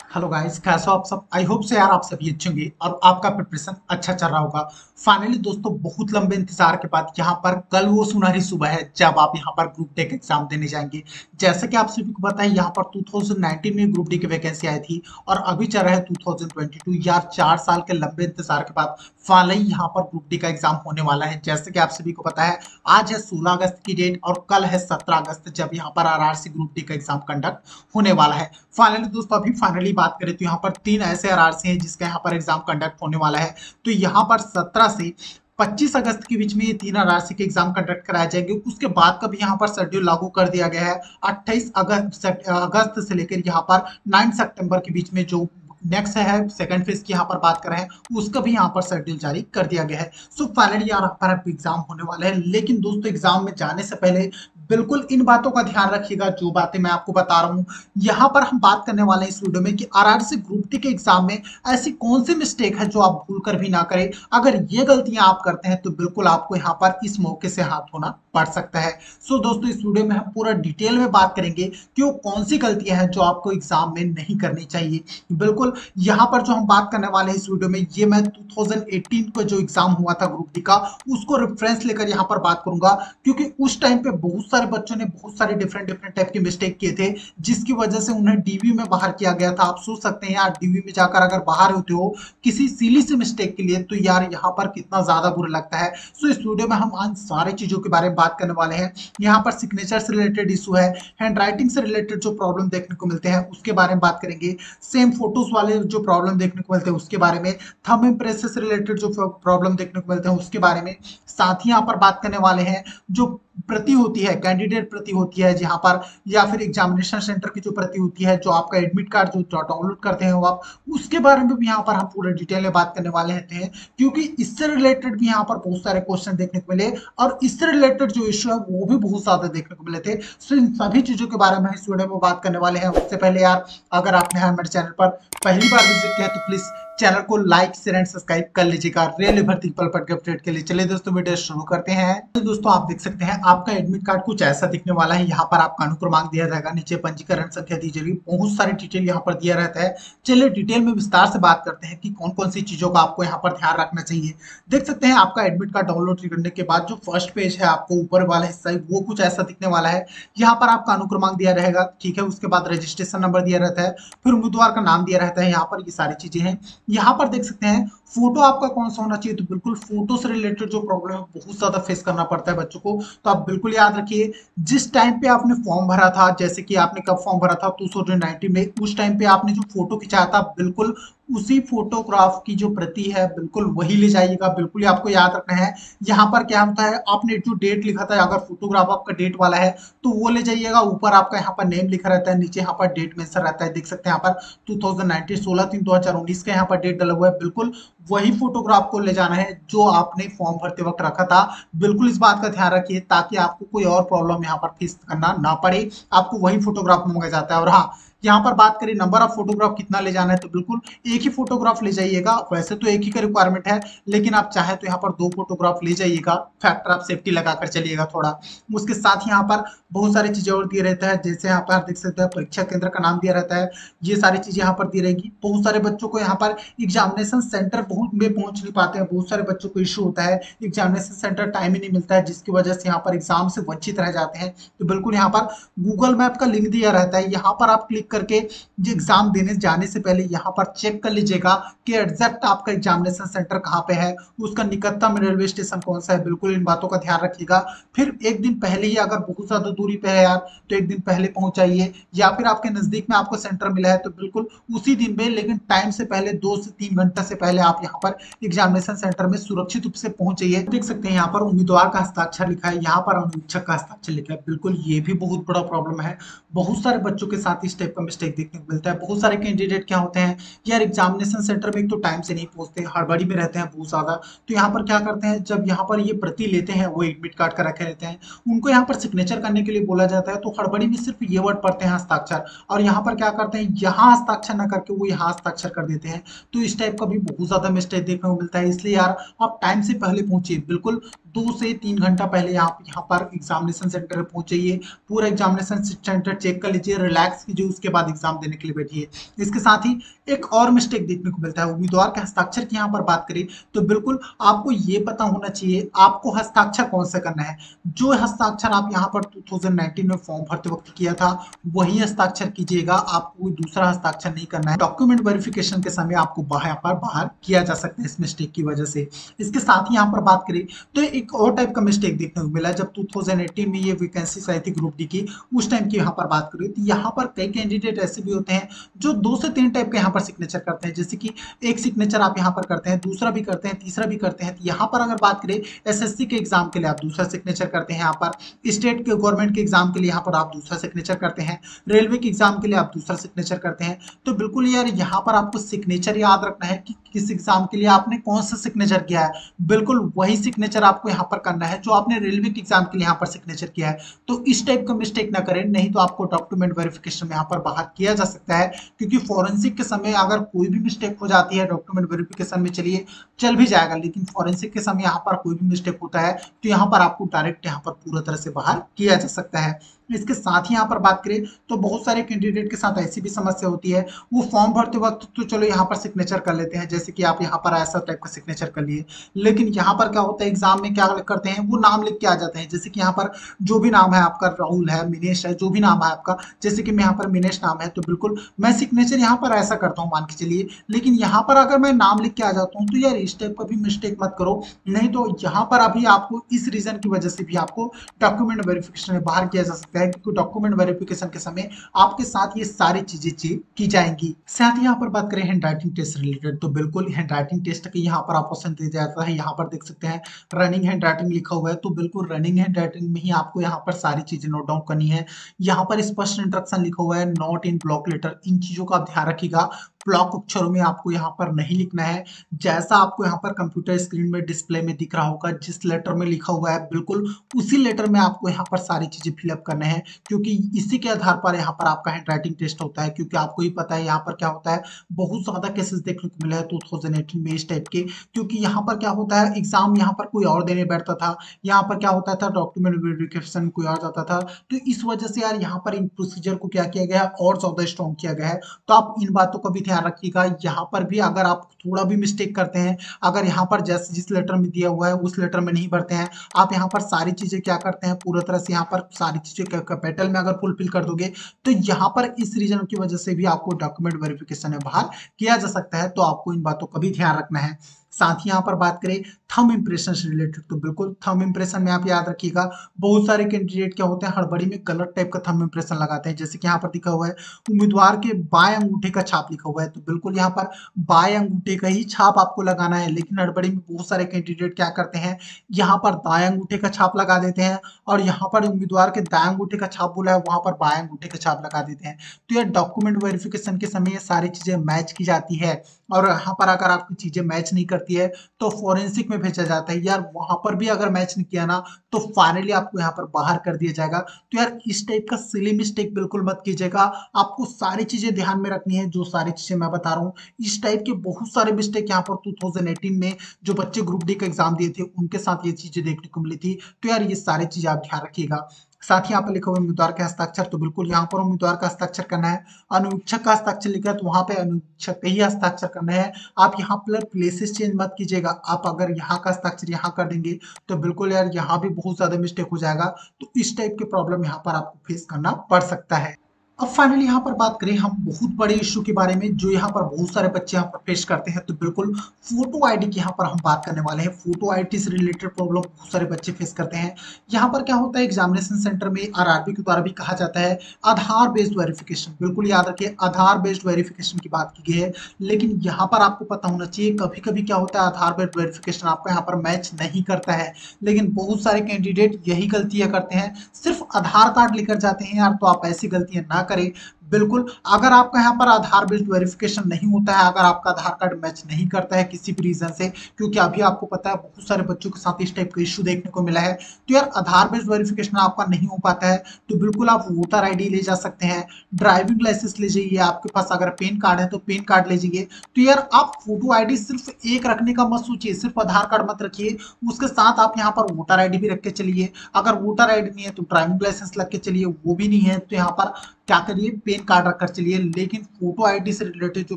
Hello guys, कैसे हो आप सब। आई होप से यार आप सभी अच्छे होंगे और आपका प्रिपरेशन अच्छा चल रहा होगा। फाइनली दोस्तों, बहुत लंबे इंतजार के बाद यहाँ पर कल वो सुनहरी सुबह है जब आप यहाँ पर ग्रुप डी का एग्जाम देने जाएंगे। जैसे कि आप सभी को पता है, यहाँ पर 2019 में ग्रुप डी की वैकेंसी आई थी और अभी चल रहा है 2022। यार 4 साल के लंबे इंतजार के बाद फाइनली यहाँ पर ग्रुप डी का एग्जाम होने वाला है। जैसे कि आप सभी को पता है, आज है 16 अगस्त की डेट और कल है 17 अगस्त जब यहाँ पर आरआरसी ग्रुप डी का एग्जाम कंडक्ट होने वाला है। फाइनली दोस्तों, अभी फाइनली बात करें तो यहाँ पर 3 ऐसे आरआरसी हैं जिसका यहाँ पर एग्जाम कंडक्ट होने वाला है। तो यहाँ पर 17 से 25 अगस्त के बीच में ये 3 आरआरसी के एग्जाम कंडक्ट कराए जाएंगे। उसके बाद का भी यहाँ पर शेड्यूल लागू कर दिया गया है। 28 अगस्त से लेकर यहाँ पर 9 सितंबर के बीच में जो नेक्स्ट है सेकंड फेज की यहाँ पर बात कर रहे हैं, उसका भी यहाँ पर शेड्यूल जारी कर दिया गया है। सो फाइनली यहाँ पर एग्जाम होने वाला है। लेकिन दोस्तों, एग्जाम में जाने से पहले बिल्कुल इन बातों का ध्यान रखिएगा जो बातें मैं आपको बता रहा हूँ। यहाँ पर हम बात करने वाले हैं इस वीडियो में कि आरआरसी ग्रुप डी के एग्जाम में ऐसी कौन सी मिस्टेक है जो आप भूल कर भी ना करें। अगर ये गलतियां आप करते हैं तो बिल्कुल आपको यहाँ पर इस मौके से हाथ धोना पड़ सकता है। सो दोस्तों, इस वीडियो में हम पूरा डिटेल में बात करेंगे कि वो कौन सी गलतियां हैं जो आपको एग्जाम में नहीं करनी चाहिए। बिल्कुल यहाँ पर जो हम बात करने वाले हैं इस वीडियो में, ये मैं 2018 का जो एग्जाम हुआ था ग्रुप डी का, उसको रेफरेंस लेकर यहाँ पर बात करूंगा। क्योंकि उस टाइम पे बहुत सारे बच्चों ने बहुत सारे डिफरेंट डिफरेंट टाइप के मिस्टेक किए थे, जिसकी वजह से उन्हें डीवी में बाहर किया गया था। आप सोच सकते हैं यार, डीवी में जाकर अगर बाहर होते हो किसी सिली से मिस्टेक के लिए, तो यार यहाँ पर कितना ज्यादा बुरा लगता है। सो इस वीडियो में हम इन सारी चीजों के बारे में बात करने वाले हैं। यहाँ पर सिग्नेचर से रिलेटेड इशू है, हैंड राइटिंग से रिलेटेड जो प्रॉब्लम देखने को मिलते हैं उसके बारे में बात करेंगे, सेम फोटोज वाले जो प्रॉब्लम देखने को मिलते हैं उसके बारे में, थंब इम्प्रेस से रिलेटेड जो प्रॉब्लम देखने को मिलते हैं उसके बारे में। साथ ही यहाँ पर बात करने वाले हैं जो प्रति होती है, कैंडिडेट प्रति होती है जहां पर, या फिर एग्जामिनेशन सेंटर की जो प्रति होती है, जो आपका एडमिट कार्ड जो डाउनलोड करते हैं वो आप, उसके बारे में भी यहाँ पर हम पूरे डिटेल में बात करने वाले हैं। क्योंकि इससे रिलेटेड भी यहाँ पर बहुत सारे क्वेश्चन देखने को मिले और इससे रिलेटेड जो इश्यू है वो भी बहुत ज्यादा देखने को मिले थे। सो इन सभी चीजों के बारे में इस वीडियो में बात करने वाले हैं। उससे पहले यार, अगर आपने हमारे चैनल पर पहली बार विजिट किया है तो प्लीज चैनल को लाइक शेयर एंड सब्सक्राइब कर लीजिएगा रेल भर्ती पल पट के अपडेट के लिए। चलिए दोस्तों, वीडियो शुरू करते हैं। तो दोस्तों, आप देख सकते हैं आपका एडमिट कार्ड कुछ ऐसा दिखने वाला है। यहाँ पर आपका अनुक्रमांक दिया जाएगा, नीचे पंजीकरण संख्या दी जाएगी, बहुत सारी डिटेल यहाँ पर दिया रहता है। चलिए डिटेल में विस्तार से बात करते हैं कि कौन कौन सी चीजों का आपको यहाँ पर ध्यान रखना चाहिए। देख सकते हैं आपका एडमिट कार्ड डाउनलोड करने के बाद जो फर्स्ट पेज है, आपको ऊपर वाला हिस्सा वो कुछ ऐसा दिखने वाला है। यहाँ पर आपका अनुक्रमांक दिया रहेगा, ठीक है। उसके बाद रजिस्ट्रेशन नंबर दिया रहता है, फिर उम्मीदवार का नाम दिया रहता है। यहाँ पर ये सारी चीजें हैं। यहाँ पर देख सकते हैं फोटो आपका कौन सा होना चाहिए। तो बिल्कुल फोटो से रिलेटेड जो प्रॉब्लम है बहुत ज्यादा फेस करना पड़ता है बच्चों को। तो आप बिल्कुल याद रखिए, जिस टाइम पे आपने फॉर्म भरा था, जैसे कि आपने कब फॉर्म भरा था 2019 में, उस टाइम पे आपने जो फोटो खिंचाया था, बिल्कुल उसी फोटोग्राफ की जो प्रति है बिल्कुल वही ले जाइएगा। बिल्कुल ही आपको याद रखना है। यहाँ पर क्या होता है, आपने जो डेट लिखा था, अगर फोटोग्राफ आपका डेट वाला है तो वो ले जाइएगा। ऊपर आपका यहाँ पर नेम लिखा रहता है, नीचे यहाँ पर डेट मेंशन रहता है। देख सकते हैं यहाँ पर 2019 16/3/2019 का यहाँ पर डेट डला हुआ है। बिल्कुल वही फोटोग्राफ को ले जाना है जो आपने फॉर्म भरते वक्त रखा था। बिल्कुल इस बात का ध्यान रखिए ताकि आपको कोई और प्रॉब्लम यहाँ पर फेस करना ना पड़े। आपको वही फोटोग्राफ मांगा जाता है। और हाँ, यहाँ पर बात करें नंबर ऑफ फोटोग्राफ कितना ले जाना है, तो बिल्कुल एक ही फोटोग्राफ ले जाइएगा। वैसे तो एक ही का रिक्वायरमेंट है, लेकिन आप चाहे तो यहाँ पर 2 फोटोग्राफ ले जाइएगा। फैक्टर ऑफ सेफ्टी लगाकर चलिएगा थोड़ा। उसके साथ ही यहाँ पर बहुत सारी चीजें और दिए रहता है, जैसे यहाँ पर देख सकते हैं परीक्षा केंद्र का नाम दिया रहता है। ये सारी चीजें यहाँ पर दी रहेगी। बहुत सारे बच्चों को यहाँ पर एग्जामिनेशन सेंटर बहुत में पहुंच नहीं पाते हैं। बहुत सारे बच्चों को इश्यू होता है, एग्जामिनेशन सेंटर टाइम ही नहीं मिलता है, जिसकी वजह से यहाँ पर एग्जाम से वंचित रह जाते हैं। तो बिल्कुल यहाँ पर गूगल मैप का लिंक दिया रहता है, यहाँ पर आप क्लिक करके ये एग्जाम देने जाने से पहले यहाँ पर चेक कर लीजिएगा कि एग्जैक्ट आपका एग्जामिनेशन सेंटर कहाँ पे है, उसका निकटतम रेलवे स्टेशन कौन सा है। बिल्कुल इन बातों का ध्यान रखिएगा। फिर एक दिन पहले ही, अगर बहुत ज्यादा दूरी पे है यार, तो एक दिन पहले पहुंच जाइए। या फिर आपके नजदीक में आपको सेंटर मिला है तो बिल्कुल उसी दिन में, लेकिन टाइम से पहले 2 से 3 घंटा से पहले आप यहाँ पर एग्जामिनेशन सेंटर में सुरक्षित रूप से पहुंचे। देख सकते हैं यहाँ पर उम्मीदवार का हस्ताक्षर लिखा है, यहाँ पर अनुवीक्षक का हस्ताक्षर लिखा है। बिल्कुल ये भी बहुत बड़ा प्रॉब्लम है। बहुत सारे बच्चों के साथ इस टाइप का मिस्टेक देखने को मिलता है। बहुत सारे कैंडिडेट क्या होते हैं यार, एग्जामिनेशन सेंटर में एक तो टाइम से नहीं पहुंचते, हड़बड़ी में रहते हैं बहुत ज्यादा। तो यहाँ पर क्या करते हैं, जब यहाँ पर ये प्रति लेते हैं, वो एडमिट कार्ड का रखे रहते हैं, उनको यहाँ पर सिग्नेचर करने के लिए बोला जाता है, तो हड़बड़ी में सिर्फ ये वर्ड पढ़ते हैं हस्ताक्षर, और यहाँ पर क्या करते हैं, यहाँ हस्ताक्षर ना करके वो यहाँ हस्ताक्षर कर देते हैं। तो इस टाइप का भी बहुत ज्यादा मिस्टेक देखने को मिलता है। इसलिए यार आप टाइम से पहले पहुंचिए। बिल्कुल 2 से 3 घंटा पहले आप यहाँ पर एग्जामिनेशन सेंटर पहुंच जाइए, पूरा एग्जामिनेशन सेंटर चेक कर लीजिए, रिलैक्स कीजिए, उसके बाद एग्जाम देने के लिए बैठिए। इसके साथ ही एक और मिस्टेक देखने को मिलता है, उम्मीदवार के हस्ताक्षर की यहाँ पर बात करें तो बिल्कुल आपको ये पता होना चाहिए आपको हस्ताक्षर कौन सा करना है। जो हस्ताक्षर आप यहाँ पर 2019 में फॉर्म भरते वक्त किया था वही हस्ताक्षर कीजिएगा, आपको कोई दूसरा हस्ताक्षर नहीं करना है। डॉक्यूमेंट वेरिफिकेशन के समय आपको बाहर किया जा सकता है इस मिस्टेक की वजह से। इसके साथ ही यहाँ पर बात करें तो एक और टाइप का मिस्टेक देखने को मिला जब 2018 में ये वैकेंसी आई थी ग्रुप डी की, उस टाइम की यहाँ पर बात करें तो यहाँ पर कई कैंडिडेट ऐसे भी होते हैं जो 2 से 3 टाइप के यहाँ पर सिग्नेचर करते हैं, जैसे कि एक सिग्नेचर आप यहाँ पर करते हैं, दूसरा भी करते हैं, तीसरा भी करते हैं। तो यहाँ पर अगर बात करें एसएससी के एग्जाम के लिए आप दूसरा सिग्नेचर करते हैं, यहाँ पर स्टेट के गवर्नमेंट के एग्जाम के लिए यहाँ पर आप दूसरा सिग्नेचर करते हैं, रेलवे के एग्जाम के लिए आप दूसरा सिग्नेचर करते हैं। तो बिल्कुल यार यहाँ पर आपको सिग्नेचर याद रखना है कि किस एग्जाम के लिए आपने कौन सा सिग्नेचर किया है, बिल्कुल वही सिग्नेचर आपको यहाँ पर करना है जो आपने रेलवे के एग्जाम के लिए यहाँ पर सिग्नेचर किया है। तो इस टाइप का मिस्टेक ना करें, नहीं तो आपको डॉक्यूमेंट वेरिफिकेशन में यहाँ पर बाहर किया जा सकता है। क्योंकि फॉरेंसिक के समय अगर कोई भी मिस्टेक हो जाती है डॉक्यूमेंट वेरिफिकेशन में चलिए चल भी जाएगा, लेकिन फॉरेंसिक के समय यहाँ पर कोई भी मिस्टेक होता है तो यहाँ पर आपको डायरेक्ट यहाँ पर पूरा तरह से बाहर किया जा सकता है। इसके साथ ही यहाँ पर बात करें तो बहुत सारे कैंडिडेट के साथ ऐसी भी समस्या होती है, वो फॉर्म भरते वक्त तो चलो यहाँ पर सिग्नेचर कर लेते हैं, जैसे कि आप यहाँ पर ऐसा टाइप का सिग्नेचर कर लिए, लेकिन यहाँ पर क्या होता है एग्जाम में क्या करते हैं वो नाम लिख के आ जाते हैं। जैसे कि यहाँ पर जो भी नाम है आपका, राहुल है, मिनेश है, जो भी नाम है आपका, जैसे कि मैं यहाँ पर मिनेश नाम है तो बिल्कुल मैं सिग्नेचर यहाँ पर ऐसा करता हूँ मान के चलिए, लेकिन यहाँ पर अगर मैं नाम लिख के आ जाता हूँ तो यार इस टाइप का भी मिस्टेक मत करो, नहीं तो यहाँ पर अभी आपको इस रीजन की वजह से भी आपको डॉक्यूमेंट वेरिफिकेशन में बाहर किया जा सकता है, क्योंकि डॉक्यूमेंट वेरिफिकेशन के समय आपके साथ ये सारी चीजें चेक की जाएंगी। साथ ही यहाँ पर बात करें हैंड राइटिंग टेस्ट रिलेटेड तो बिल्कुल हैंड राइटिंग टेस्ट के यहाँ पर ऑप्शन दिया जाता है, यहाँ पर देख सकते हैं रनिंग हैंड राइटिंग लिखा हुआ है, तो बिल्कुल रनिंग हैंड राइटिंग में ही आपको यहाँ पर सारी चीजें नोट डाउन करनी है। यहाँ पर स्पष्ट इंस्ट्रक्शन लिखा हुआ है, नॉट इन ब्लॉक लेटर, इन चीजों का आप ध्यान रखिएगा, ब्लॉक अक्षरों में आपको यहाँ पर नहीं लिखना है। जैसा आपको यहाँ पर कंप्यूटर स्क्रीन में डिस्प्ले में दिख रहा होगा, जिस लेटर में लिखा हुआ है बिल्कुल उसी लेटर में आपको यहाँ पर सारी चीजें फिलअप करना है, क्योंकि इसी के आधार पर यहाँ पर आपका हैंड राइटिंग टेस्ट होता है। क्योंकि आपको ही पता है यहाँ पर क्या होता है, बहुत ज्यादा केसेस देखने को मिला है 2018 में इस टाइप के, क्योंकि यहाँ पर क्या होता है एग्जाम यहाँ पर कोई और देने बैठता था, यहाँ पर क्या होता था डॉक्यूमेंट वेरिफिकेशन कोई और जाता था, तो इस वजह से यार यहाँ पर इन प्रोसीजर को क्या किया गया है और ज्यादा स्ट्रॉन्ग किया गया है। तो आप इन बातों का भी ध्यान रखिएगा, यहाँ पर भी अगर आप थोड़ा भी मिस्टेक करते हैं, अगर यहाँ पर जैसे जिस लेटर में दिया हुआ है उस लेटर में नहीं भरते हैं, आप यहाँ पर सारी चीजें क्या करते हैं पूरा तरह से यहाँ पर सारी चीजें कैपिटल में अगर फुलफिल कर दोगे तो यहाँ पर इस रीजन की वजह से भी आपको डॉक्यूमेंट वेरिफिकेशन में बाहर किया जा सकता है। तो आपको इन बातों का भी ध्यान रखना है। साथ ही यहाँ पर बात करें थंब इंप्रेशन से रिलेटेड तो बिल्कुल थंब इंप्रेशन में आप याद रखिएगा, बहुत सारे कैंडिडेट क्या होते हैं हड़बड़ी में गलत टाइप का थंब इंप्रेशन लगाते हैं। जैसे कि यहाँ पर दिखा हुआ है उम्मीदवार के बाएं अंगूठे का छाप लिखा हुआ है, तो बिल्कुल यहाँ पर बाएं अंगूठे का ही छाप आपको लगाना है, लेकिन हड़बड़ी में बहुत सारे कैंडिडेट क्या करते हैं यहाँ पर दाएं अंगूठे का छाप लगा देते हैं, और यहाँ पर उम्मीदवार के दाएं अंगूठे का छाप बोला है वहां पर बाएं अंगूठे का छाप लगा देते हैं। तो यह डॉक्यूमेंट वेरिफिकेशन के समय ये सारी चीजें मैच की जाती है, और यहाँ पर अगर आपकी चीजें मैच नहीं करती है तो फॉरेंसिक में भेजा जाता है। यार वहां पर भी अगर मैच नहीं किया ना तो फाइनली आपको यहाँ पर बाहर कर दिया जाएगा। तो यार इस टाइप का सिली मिस्टेक बिल्कुल मत कीजिएगा, आपको सारी चीजें ध्यान में रखनी है जो सारी चीजें मैं बता रहा हूँ। इस टाइप के बहुत सारे मिस्टेक यहाँ पर 2018 में जो बच्चे ग्रुप डी का एग्जाम दिए थे उनके साथ ये चीजें देखने को मिली थी। तो यार ये सारी चीजें आप ध्यान रखिएगा। साथ ही यहाँ पर लिखा हुआ उम्मीदवार के हस्ताक्षर, तो बिल्कुल यहाँ पर उम्मीदवार का हस्ताक्षर करना है। अनुवीक्षक का हस्ताक्षर लिखा है तो वहां पे अनुवीक्षक का ही हस्ताक्षर करना है। आप यहाँ पर प्लेसेस चेंज मत कीजिएगा, आप अगर यहाँ का हस्ताक्षर यहाँ कर देंगे तो बिल्कुल यार यहाँ भी बहुत ज्यादा मिस्टेक हो जाएगा। तो इस टाइप के प्रॉब्लम यहाँ पर आपको फेस करना पड़ सकता है। अब फाइनली यहाँ पर बात करें हम बहुत बड़े इशू के बारे में जो यहाँ पर बहुत सारे बच्चे यहाँ पर फेस करते हैं, तो बिल्कुल फोटो आईडी की यहाँ पर हम बात करने वाले हैं। फोटो आईडी से रिलेटेड प्रॉब्लम बहुत सारे बच्चे फेस करते हैं। यहाँ पर क्या होता है एग्जामिनेशन सेंटर में आरआरबी के द्वारा भी कहा जाता है आधार बेस्ड वेरिफिकेशन, बिल्कुल याद रखिए आधार बेस्ड वेरिफिकेशन की बात की गई है। लेकिन यहाँ पर आपको पता होना चाहिए कभी कभी क्या होता है आधार बेस्ड वेरिफिकेशन आपका यहाँ पर मैच नहीं करता है, लेकिन बहुत सारे कैंडिडेट यही गलतियां करते हैं, सिर्फ आधार कार्ड लेकर जाते हैं यार। तो आप ऐसी गलतियां ना करें, बिल्कुल, अगर आपका यहाँ पर आधार बेस्ड वेरिफिकेशन नहीं होता है, अगर आपका आधार कार्ड मैच नहीं करता है किसी भी रीज़न से, क्योंकि अभी आपको पता है बहुत सारे बच्चों के साथ इस टाइप का इश्यू देखने को मिला है, तो यार आधार बेस्ड वेरिफिकेशन आपका नहीं हो पाता है, तो बिल्कुल आप वोटर आईडी ले जा सकते हैं, ड्राइविंग लाइसेंस ले जाइए, आपके पास अगर पैन कार्ड है तो पैन कार्ड ले जाइए। तो यार आप फोटो आईडी सिर्फ एक रखने का मत सोचिए, सिर्फ आधार कार्ड मत रखिए, उसके साथ आप यहाँ पर वोटर आईडी भी रख के चलिए। अगर वोटर आईडी नहीं है तो ड्राइविंग लाइसेंस लग के चलिए, वो भी नहीं है तो यहाँ पर क्या करिए, पैन कार्ड रखकर चलिए। लेकिन फोटो आईडी से रिलेटेड जो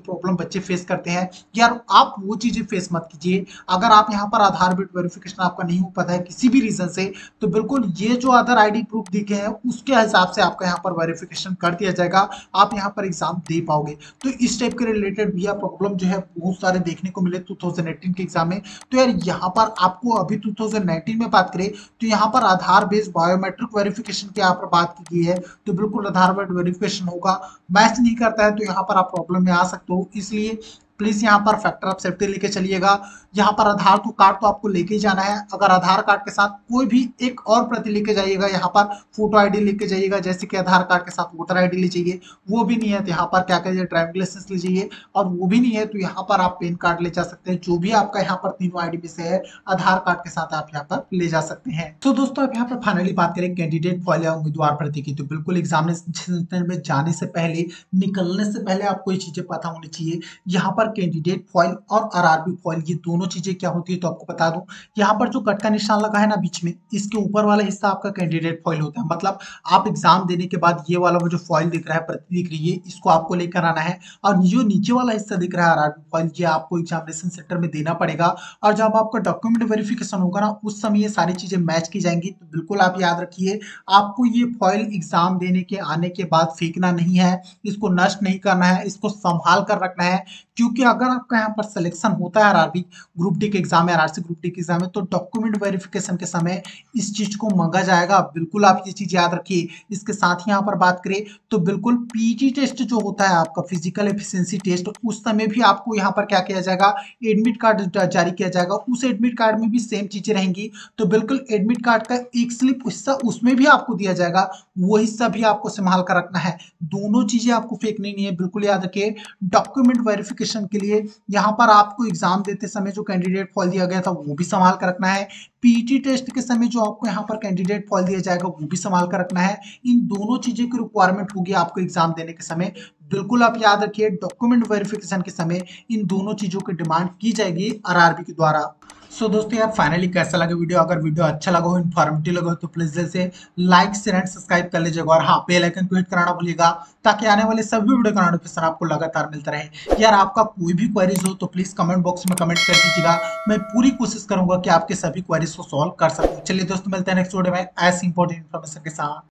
प्रॉब्लम बच्चे फेस करते हैं, यार आप वो चीजें फेस मत कीजिए। अगर आप यहाँ पर आधार बेस्ड वेरिफिकेशन आपका नहीं हो पाता है किसी भी रीजन से, तो बिल्कुल ये जो अदर आईडी प्रूफ दिखे हैं उसके हिसाब से आपका यहाँ पर वेरिफिकेशन कर दिया जाएगा, आप यहाँ पर एग्जाम दे पाओगे। तो इस टाइप के रिलेटेड भी प्रॉब्लम जो है बहुत सारे देखने को मिले 2018 के एग्जाम में। तो यार यहाँ पर आपको अभी 2019 में बात करें तो यहाँ पर आधार बेस्ड बायोमेट्रिक वेरिफिकेशन की यहाँ पर बात की गई है, तो बिल्कुल आधार बेस्ड वेरिफिकेशन होगा, मैच नहीं करता है तो यहाँ पर आप प्रॉब्लम में आ सकते हो। इसलिए प्लीज यहाँ पर फैक्टर ऑफ सेफ्टी लेके चलिएगा। यहाँ पर आधार तो कार्ड तो आपको लेके ही जाना है, अगर आधार कार्ड के साथ कोई भी एक और प्रति लेके जाइएगा, यहाँ पर फोटो आईडी लेके जाइएगा, जैसे कि आधार कार्ड के साथ वोटर आईडी ले जाइए, वो भी नहीं है तो यहाँ पर क्या करिए, ड्राइविंग लाइसेंस ले जाइए, और वो भी नहीं है तो यहाँ पर आप पैन कार्ड ले जा सकते हैं। जो भी आपका यहाँ पर तीनों आईडी में से है, आधार कार्ड के साथ आप यहाँ पर ले जा सकते हैं। तो दोस्तों अब यहाँ पर फाइनली बात करें कैंडिडेट फॉइल या उम्मीदवार भर्ती की, तो बिल्कुल एग्जामिनेशन सेंटर में जाने से पहले, निकलने से पहले आपको ये चीजें पता होनी चाहिए। यहाँ पर कैंडिडेट फॉइल और आरआरबी फॉइल ये दोनों चीजें क्या होती है तो आपको बता दूं। यहाँ पर जो कट का निशान लगा है ना बीच में, इसके ऊपर वाला हिस्सा आपका कैंडिडेट फॉइल होता है। मतलब आप एग्जाम देने के बाद ये वाला वो जो फॉइल दिख रहा है, प्रति दिख रही है, इसको आपको लेकर आना है। और जो नीचे वाला हिस्सा दिख रहा है आरआरबी फॉइल, ये आपको एग्जामिनेशन सेंटर में देना पड़ेगा। और जब आपका डॉक्यूमेंट वेरिफिकेशन होगा ना, उस समय ये सारी चीजें मैच की जाएंगी। तो बिल्कुल आप याद रखिए, आपको ये फॉइल एग्जाम देने के आने के बाद फेंकना नहीं है, इसको नष्ट नहीं करना है, इसको संभाल कर रखना है। क्योंकि अगर आपका यहाँ पर सिलेक्शन होता है आरआरबी ग्रुप डी के एग्जाम में, आरआरसी ग्रुप डी के एग्जाम में, तो डॉक्यूमेंट वेरिफिकेशन के समय इस चीज को मांगा जाएगा। बिल्कुल आप ये चीज याद रखिए। इसके साथ ही यहाँ पर बात करें तो बिल्कुल पीटी टेस्ट जो होता है आपका, फिजिकल एफिशिएंसी टेस्ट, उस समय भी आपको यहाँ पर क्या किया जाएगा, एडमिट कार्ड जारी किया जाएगा। उस एडमिट कार्ड में भी सेम चीजें रहेंगी। तो बिल्कुल एडमिट कार्ड का एक स्लिप हिस्सा उसमें भी आपको दिया जाएगा, वो हिस्सा भी आपको संभाल कर रखना है। दोनों चीजें आपको फेंकनी नहीं है, बिल्कुल याद रखिए। डॉक्यूमेंट वेरिफिकेशन के लिए यहाँ पर आपको एग्जाम देते समय जो कैंडिडेट फॉइल दिया गया था वो भी संभाल कर रखना है। पीटी टेस्ट के समय जो आपको यहाँ पर कैंडिडेट फॉइल दिया जाएगा वो भी संभाल कर रखना है। इन दोनों चीजों की रिक्वायरमेंट होगी आपको एग्जाम देने के समय। बिल्कुल आप याद रखिए, डॉक्यूमेंट वेरिफिकेशन के समय इन दोनों चीजों की डिमांड की जाएगी आरआरबी के द्वारा। सो दोस्तों यार फाइनली कैसा लगा वीडियो, अगर वीडियो अच्छा लगा हो, इन्फॉर्मेटिव लगा हो, तो प्लीज जैसे लाइक शेयर एंड सब्सक्राइब कर लीजिएगा, और हाँ बेल आइकन को हिट कराना भूलिएगा, ताकि आने वाले सभी वीडियो का नोटिफिकेशन आपको लगातार मिलता रहे। यार आपका कोई भी क्वेरीज हो तो प्लीज कमेंट बॉक्स में कमेंट कर दीजिएगा, मैं पूरी कोशिश करूंगा कि आपके सभी क्वेरीज को सॉल्व कर सकूं। चलिए दोस्तों, मिलते हैं नेक्स्ट वीडियो में ऐसी इंपॉर्टेंट इन्फॉर्मेशन के साथ।